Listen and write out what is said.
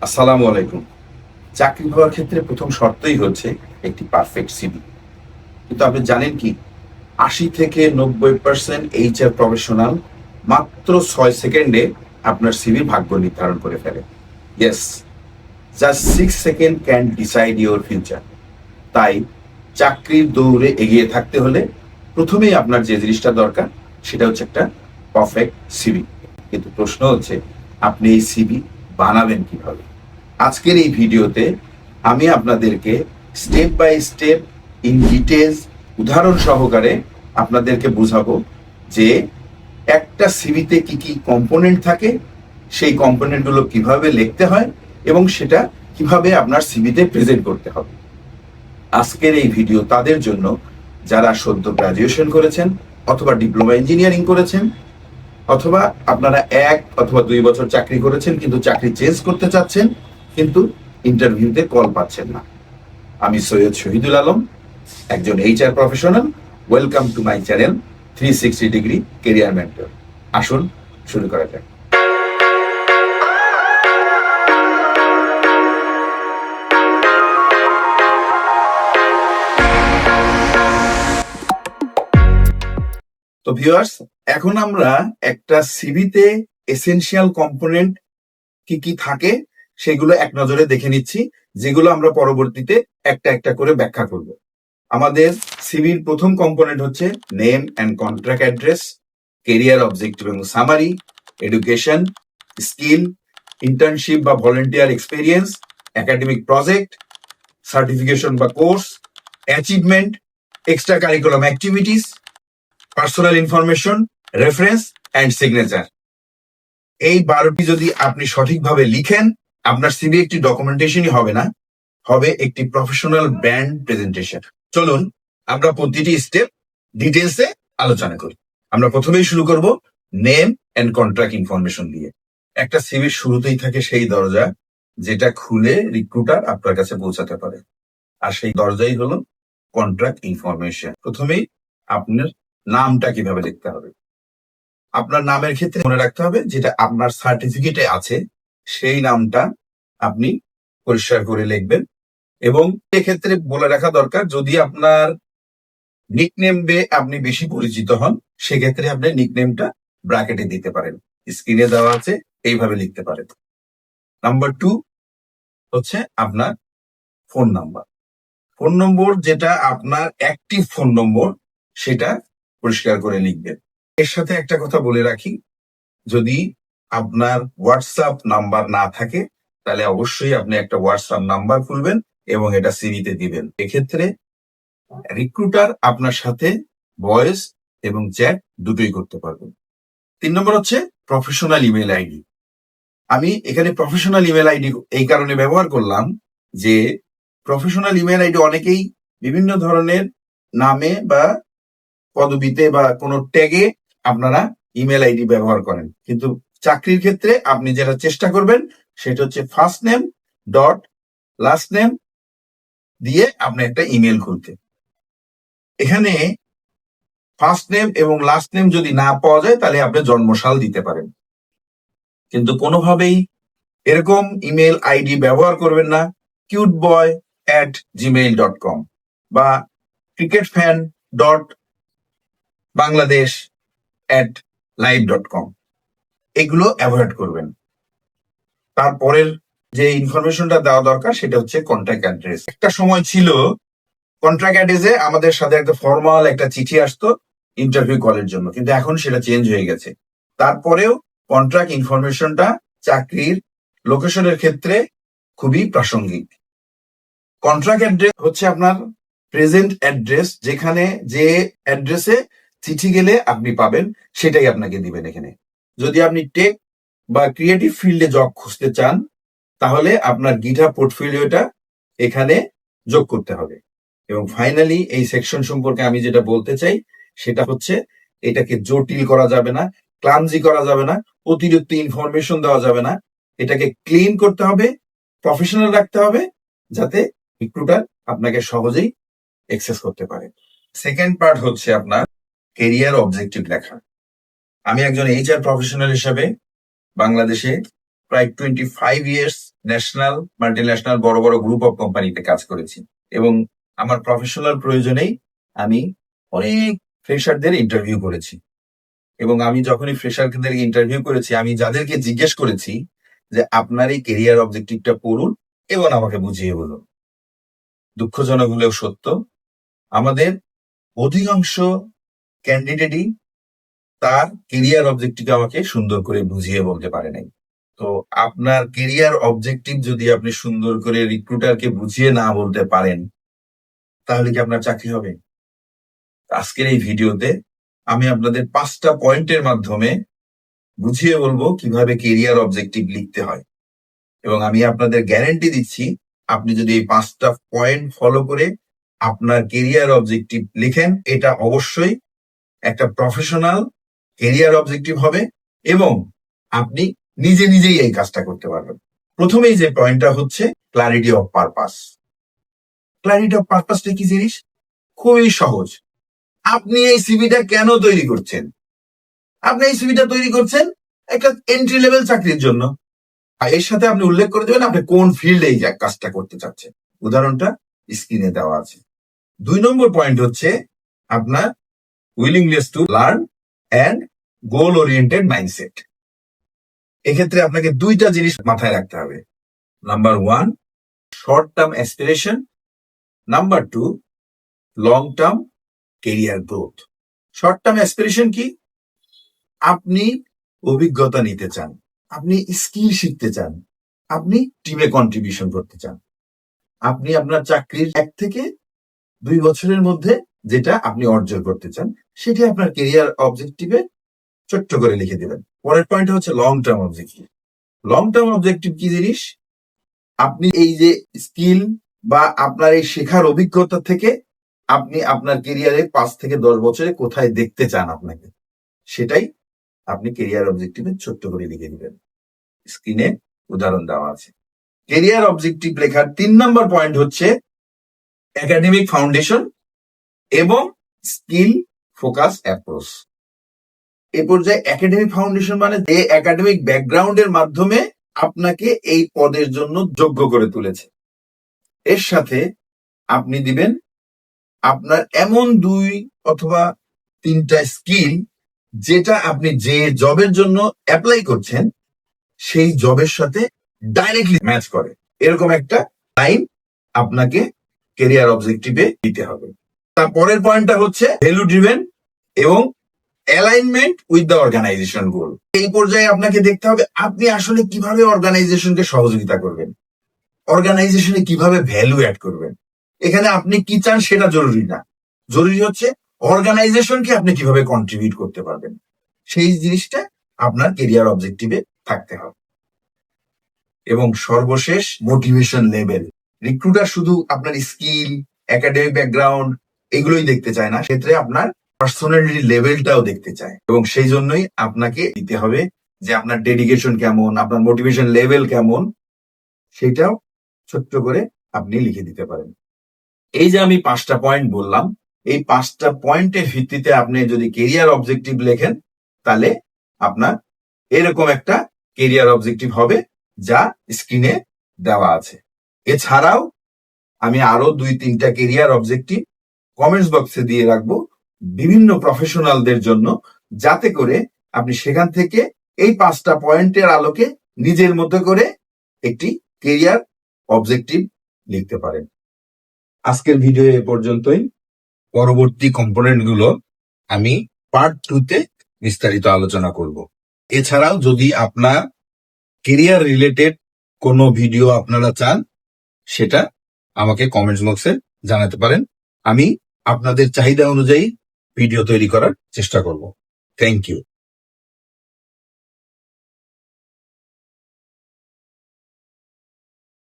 আসসালামু আলাইকুম। চাকরি পাওয়ার ক্ষেত্রে প্রথম শর্তই হচ্ছে একটি পারফেক্ট সিভি। কিন্তু আপনি জানেন কি, ৮০ থেকে ৯০% এইচআর প্রফেশনাল মাত্র ৬ সেকেন্ডে আপনার সিভির ভাগ্য নির্ধারণ করে ফেলে। Yes, just 6 second can decide your future. তাই চাকরির দৌড়ে এগিয়ে থাকতে হলে প্রথমেই আপনার যে জিনিসটা দরকার সেটা হচ্ছে একটা পারফেক্ট সিভি। কিন্তু প্রশ্ন হচ্ছে, আপনি এই সিভি বানাবেন কিভাবে? আজকের এই ভিডিওতে আমি আপনাদেরকে step by step in details উদাহরণ সহকারে আপনাদেরকে বুঝাবো যে একটা সিভিতে কি কি কম্পোনেন্ট থাকে, সেই কম্পোনেন্টগুলো কিভাবে লিখতে হয় এবং সেটা কিভাবে আপনার সিভিতে প্রেজেন্ট করতে হবে। আজকের এই ভিডিও তাদের জন্য যারা সদ্য গ্রাজুয়েশন করেছেন অথবা ডিপ্লোমা ইঞ্জিনিয়ারিং করেছেন, অথবা আপনারা ১ অথবা ২ বছর চাকরি করেছেন কিন্তু চাকরি চেঞ্জ করতে চাচ্ছেন, কিন্তু ইন্টারভিউতে কল পাচ্ছেন না। আমি সৈয়দ শহীদুল আলম, একজন HR professional. Welcome to my channel 360 degree career mentor. আসুন শুরু করা যাক। তো ভিউয়ার্স, এখন আমরা একটা সিভিতে এসেনশিয়াল কম্পোনেন্ট কি কি থাকে সেগুলো এক নজরে দেখে নিচ্ছি, যেগুলো আমরা পরবর্তীতে একটা একটা করে ব্যাখ্যা করব। আমাদের সিভির প্রথম কম্পোনেন্ট হচ্ছে name and contract address, career objective এবং সামারি, এডুকেশন, স্কিল, ইন্টার্নশিপ বা volunteer experience, academic project, certification বা course, achievement, extra curriculum activities, personal information, reference and signature. এই ১২টি যদি আপনি সঠিকভাবে লিখেন, আপনার সিভি একটি ডকুমেন্টেশনই হবে না, হবে একটি প্রফেশনাল ব্র্যান্ড প্রেজেন্টেশন। চলুন আমরা প্রতিটি স্টেপ ডিটেলসে আলোচনা করি। আমরা প্রথমেই শুরু করব নেম এন্ড কন্ট্রাক্ট ইনফরমেশন দিয়ে। একটা সিভির শুরুতেই থাকে সেই দরজা যেটা খুলে রিক্রুটার আপনার কাছে পৌঁছাতে পারে, আর সেই দরজাই হলো কন্ট্রাক্ট ইনফরমেশন। প্রথমেই আপনার নামটা কিভাবে লিখতে হবে। আপনার নামের ক্ষেত্রে মনে রাখতে হবে যেটা আপনার সার্টিফিকেটে আছে সেই নামটা আপনি পরিষ্কার করে লিখবেন। এবং এক্ষেত্রে বলে রাখা দরকার, যদি আপনার নিকনেম আপনি বেশি পরিচিত হন, সেক্ষেত্রে আপনি নিকনেমটা ব্র্যাকেটে দিতে পারেন, স্ক্রিনে দেওয়া আছে এইভাবে লিখতে পারেন। নাম্বার 2 হচ্ছে আপনার ফোন নাম্বার। ফোন নম্বর যেটা আপনার অ্যাক্টিভ ফোন নম্বর সেটা পরিষ্কার করে লিখবেন। এর সাথে একটা কথা বলে রাখি, যদি আপনার হোয়াটসঅ্যাপ নাম্বার না থাকে তাহলে অবশ্যই আপনি একটা হোয়াটসঅ্যাপ নাম্বার খুলবেন এবং এটা সিভিতে দিবেন। এক্ষেত্রে রিক্রুটার আপনার সাথে ভয়েস এবং চ্যাট দুটোই করতে পারবেন। ৩ নম্বর হচ্ছে প্রফেশনাল ইমেল আইডি। আমি এখানে প্রফেশনাল ইমেল আইডি এই কারণে ব্যবহার করলাম যে প্রফেশনাল ইমেল আইডি অনেকেই বিভিন্ন ধরনের নামে বা পদবিতে বা কোনো ট্যাগে আপনারা ইমেল আইডি ব্যবহার করেন, কিন্তু চাকরির ক্ষেত্রে আপনি যেটা চেষ্টা করবেন সেটা হচ্ছে first name dot last name দিয়ে আপনি একটা ইমেল খুলতে। এখানে ফার্স্ট নেম এবং লাস্ট নেম যদি না পাওয়া যায় তাহলে আপনি জন্মসাল দিতে পারেন, কিন্তু কোনোভাবেই এরকম ইমেল আইডি ব্যবহার করবেন না cuteboy@gmail.com বা cricketfan.bangladesh@live.com, এগুলো অ্যাভয়েড করবেন। তারপরের যে ইনফরমেশনটা দেওয়া দরকার সেটা হচ্ছে কন্ট্যাক্ট অ্যাড্রেস। একটা সময় ছিল কন্ট্রাক্ট অ্যাড্রেসে আমাদের সাথে একটা ফর্মাল একটা চিঠি আসতো ইন্টারভিউ কলের জন্য, কিন্তু এখন সেটা চেঞ্জ হয়ে গেছে। তারপরেও কন্ট্রাক্ট ইনফরমেশনটা চাকরির লোকেশনের ক্ষেত্রে খুবই প্রাসঙ্গিক। কন্ট্রাক্ট অ্যাড্রেস হচ্ছে আপনার প্রেজেন্ট অ্যাড্রেস, যেখানে যে অ্যাড্রেসে চিঠি গেলে আপনি পাবেন সেটাই আপনাকে দিবেন। এখানে যদি আপনি টেক বা ক্রিয়েটিভ ফিল্ডে জব খুঁজতে চান তাহলে আপনার গিটহাব পোর্টফোলিওটা এখানে যোগ করতে হবে। এবং ফাইনালি এই সেকশন সম্পর্কে আমি যেটা বলতে চাই সেটা হচ্ছে, এটাকে জটিল করা যাবে না, ক্লামজি করা যাবে না, অতিরিক্ত ইনফরমেশন দেওয়া যাবে না। এটাকে ক্লিন করতে হবে, প্রফেশনাল রাখতে হবে, যাতে রিক্রুটার আপনাকে সহজেই অ্যাক্সেস করতে পারে। সেকেন্ড পার্ট হচ্ছে আপনার কেরিয়ার অবজেক্টিভ লেখা। আমি একজন এইচআর প্রফেশনাল হিসেবে বাংলাদেশে প্রায় 25 ইয়ার্স ন্যাশনাল মাল্টিন্যাশনাল বড় বড় গ্রুপ অফ কোম্পানিতে কাজ করেছি এবং আমার প্রফেশনাল প্রয়োজনেই আমি অনেক ফ্রেশারদের ইন্টারভিউ করেছি এবং আমি যখনই ফ্রেশারদের ইন্টারভিউ করেছি আমি যাদেরকে জিজ্ঞেস করেছি যে আপনার এই কেরিয়ার অবজেক্টিভটা পড়ুন এবং আমাকে বুঝিয়ে বলুন, দুঃখজনক হলেও সত্য, আমাদের অধিকাংশ ক্যান্ডিডেটই তার কেরিয়ার অবজেক্টিভ আমাকে সুন্দর করে বুঝিয়ে বলতে পারে নাই। তো আপনার কেরিয়ার অবজেক্টিভ যদি আপনি সুন্দর করে রিক্রুটারকে বুঝিয়ে না বলতে পারেন তাহলে কি আপনার চাকরি হবে? আজকের এই ভিডিওতে আমি আপনাদের 5টা পয়েন্টের মাধ্যমে বুঝিয়ে বলবো কিভাবে কেরিয়ার অবজেক্টিভ লিখতে হয় এবং আমি আপনাদের গ্যারান্টি দিচ্ছি আপনি যদি এই 5টা পয়েন্ট ফলো করে আপনার কেরিয়ার অবজেক্টিভ লিখেন এটা অবশ্যই একটা প্রফেশনাল কেরিয়ার অবজেক্টিভ হবে এবং আপনি নিজে নিজেই এই কাজটা করতে পারবেন। প্রথমেই যে পয়েন্টটা হচ্ছে clarity of purpose. Clarity of পারপাসটা কি জিনিস? খুবই সহজ। আপনি এই সিভিটা কেন তৈরি করছেন? আপনি এই সিভিটা তৈরি করছেন একটা এন্ট্রি লেভেল চাকরির জন্য। আর এর সাথে আপনি উল্লেখ করে দেবেন আপনি কোন ফিল্ডে এই কাজটা করতে চাচ্ছেন। উদাহরণটা স্ক্রিনে দেওয়া আছে। 2 নম্বর পয়েন্ট হচ্ছে আপনার willingness to learn and goal oriented mindset. এক্ষেত্রে আপনাকে 2টা জিনিস মাথায় রাখতে হবে। Number 1 short term aspiration, number 2 long term career growth. Short term aspiration কি? আপনি অভিজ্ঞতা নিতে চান, আপনি স্কিল শিখতে চান, আপনি টিমে কন্ট্রিবিউশন করতে চান, আপনি আপনার চাকরির 1 থেকে 2 বছরের মধ্যে যেটা আপনি অর্জন করতে চান সেটি আপনার কেরিয়ার অবজেক্টিভে ছোট্ট করে লিখে দিবেন। পরের পয়েন্ট হচ্ছে long term objective. Long term objective কি জিনিস? আপনি এই যে স্কিল বা আপনার এই শেখার অভিজ্ঞতা থেকে আপনি আপনার কেরিয়ারে 5 থেকে 10 বছরে কোথায় দেখতে চান আপনাকে, সেটাই আপনি কেরিয়ার অবজেক্টিভে ছোট্ট করে লিখে দিবেন। স্ক্রিনে উদাহরণ দেওয়া আছে। কেরিয়ার অবজেক্টিভ লেখার 3 নম্বর পয়েন্ট হচ্ছে একাডেমিক ফাউন্ডেশন এবং স্কিল ফোকাস অ্যাপ্রোচ। এ পর্যায়ে একাডেমিক ফাউন্ডেশন মানে যে একাডেমিক ব্যাকগ্রাউন্ডের মাধ্যমে আপনাকে এই পদের জন্য যোগ্য করে তুলেছে। এর সাথে আপনি দিবেন আপনার এমন 2 অথবা 3টা স্কিল যেটা আপনি যে জবের জন্য অ্যাপ্লাই করছেন সেই জবের সাথে ডাইরেক্টলি ম্যাচ করে, এরকম একটা লাইন আপনাকে কেরিয়ার অবজেক্টিভে দিতে হবে। তারপরের পয়েন্টটা হচ্ছে ভ্যালু ড্রিভেন এবং অ্যালাইনমেন্ট উইথ দ্য অর্গানাইজেশন গোল। এই পর্যায়ে আপনাকে দেখতে হবে আপনি আসলে কিভাবে অর্গানাইজেশনকে সহযোগিতা করবেন, অর্গানাইজেশনে কিভাবে ভ্যালু অ্যাড করবেন। এখানে আপনি কি চান সেটা জরুরি না, জরুরি হচ্ছে অর্গানাইজেশনকে আপনি কিভাবে কন্ট্রিবিউট করতে পারবেন, সেই জিনিসটা আপনার কেরিয়ার অবজেক্টিভে থাকতে হবে। এবং সর্বশেষ মোটিভেশন লেভেল। রিক্রুটার শুধু আপনার স্কিল, একাডেমিক ব্যাকগ্রাউন্ড এগুলোই দেখতে চায় না, ক্ষেত্রে আপনার পার্সোনালিটি লেভেলটাও দেখতে চায় এবং সেই জন্যই আপনাকে দিতে হবে যে আপনার ডেডিকেশন কেমন, আপনার মোটিভেশন লেভেল কেমন, সেটাও ছোট্ট করে আপনি লিখে দিতে পারেন। এই যে আমি 5টা পয়েন্ট বললাম, এই 5টা পয়েন্টের ভিত্তিতে আপনি যদি কেরিয়ার অবজেক্টিভ লেখেন তাহলে আপনার এরকম একটা কেরিয়ার অবজেক্টিভ হবে যা স্ক্রিনে দেওয়া আছে। এছাড়াও আমি আরো 2-3টা কেরিয়ার অবজেক্টিভ কমেন্টস বক্সে দিয়ে রাখবো বিভিন্ন প্রফেশনালদের জন্য, যাতে করে আপনি সেখান থেকে এই 5টা পয়েন্টের আলোকে নিজের মতো করে একটি কেরিয়ার অবজেক্টিভ লিখতে পারেন। আজকের ভিডিও এ পর্যন্তই। পরবর্তী কম্পোনেন্টগুলো আমি পার্ট 2তে বিস্তারিত আলোচনা করব। এছাড়াও যদি আপনার কেরিয়ার রিলেটেড কোনো ভিডিও আপনারা চান সেটা আমাকে কমেন্টস বক্সে জানাতে পারেন, আমি আপনাদের চাহিদা অনুযায়ী ভিডিও তৈরি করার চেষ্টা করব। Thank you.